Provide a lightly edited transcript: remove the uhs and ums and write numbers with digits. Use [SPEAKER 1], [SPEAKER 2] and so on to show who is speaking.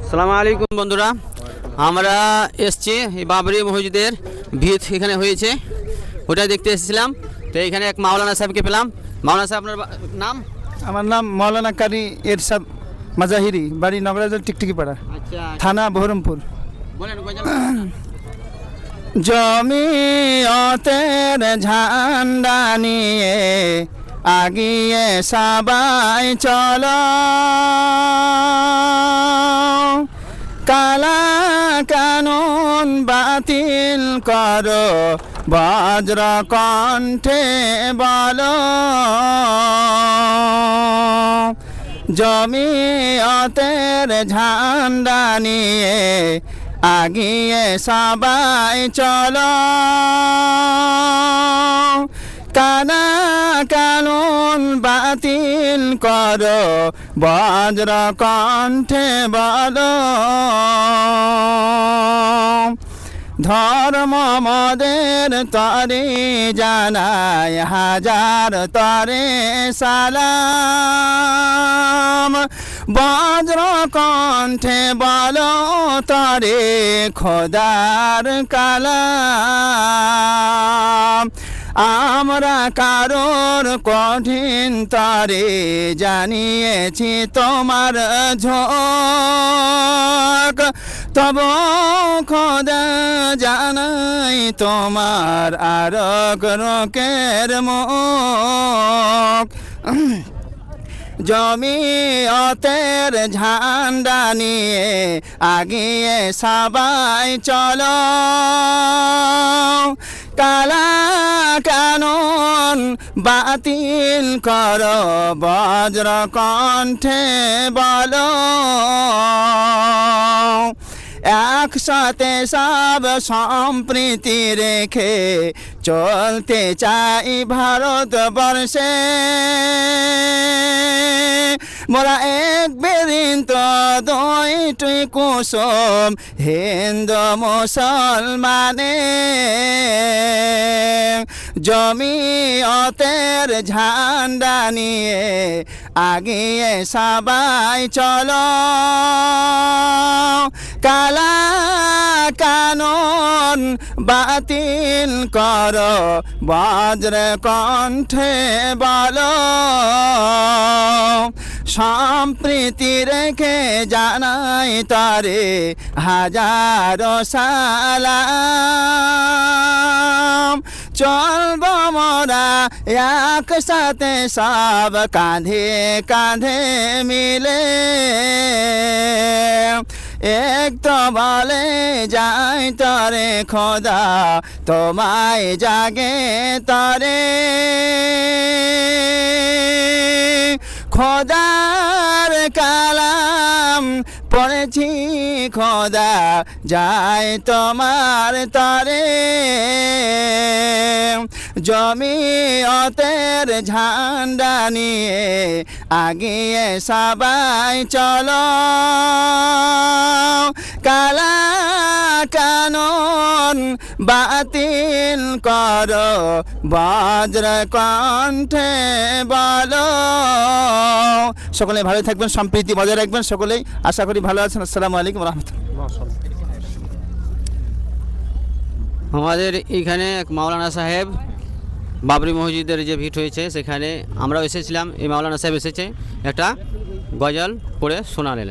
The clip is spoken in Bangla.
[SPEAKER 1] আসসালামু আলাইকুম বন্ধুরা, আমরা এসছি এই বাবরি মসজিদের ভিত এখানে হয়েছে, ওটা দেখতে এসেছিলাম। তো এখানে এক মাওলানা সাহেবকে পেলাম। মাওলানা সাহেব, আপনার নাম?
[SPEAKER 2] আমার নাম মৌলানা কারি এরশাদ মাজাহিরি, বাড়ি নগরাজল টিকটিকি পাড়া,
[SPEAKER 1] আচ্ছা,
[SPEAKER 2] থানা বহরমপুর।
[SPEAKER 1] বলেন কয়
[SPEAKER 2] জমিয়তের ঝান্ডা নিয়ে আগিয়ে সবাই চলো, কালা কানুন বাতিল করো, বজ্র কণ্ঠে বলো। জমিয়তের ঝান্ডা নিয়ে আগিয়ে সবাই চলো, কানা কানুন বাতিল করো, বজ্র কণ্ঠে বলো। ধর্ম মদের তরে জানায় হাজার তরে সালাম, বজ্র কণ্ঠে বলো তরে খোদার কালাম। আমরা কারোর কঠিন তরে জানিয়েছি তোমার ঝোঁক, তব খোদা জানাই তোমার আরক রোকের মুখ। জমিয়তের ঝান্ডা নিয়ে আগিয়ে সবাই চলো, কালা কানুন বাতিল করো, বজ্র কণ্ঠে বলো। একসাথে সব সম্প্রীতি রেখে চলতে চাই ভারতবর্ষে, মোরা এক বেরিন্ত দুইটি কুসুম হিন্দু মুসলমানে। জমিয়তের ঝান্ডা নিয়ে আগিয়ে সবাই চলো, কালা কানুন বাতিল করো, বজ্র কণ্ঠে বলো। সম্প্রীতি রেখে জানাই তারে হাজারো সালাম, চলব মোরা একসাথে সব কাঁধে কাঁধে মিলে। এক তো বলে যাই তরে খোদা, তোমায় জাগে তরে খোদার কালাম পড়েছি খোদা, যায় তোমার তরে। জমিয়তের ঝান্ডা নিয়ে আগিয়ে সবাই চলো, কালা কানুন বাতিল করো, বজ্র কণ্ঠে বলো। সকলে ভালো থাকবেন, সম্প্রীতি বজায় রাখবেন, সকলেই আশা করি ভালো আছেন। আসসালামু আলাইকুম রহমতুল্লাহ।
[SPEAKER 1] আমাদের এখানে এক মাওলানা সাহেব বাবরি মসজিদের যে ভিট হয়েছে সেখানে আমরাও এসেছিলাম। এই মাওলানা সাহেব এসেছে, একটা গজল পড়ে শোনালেন।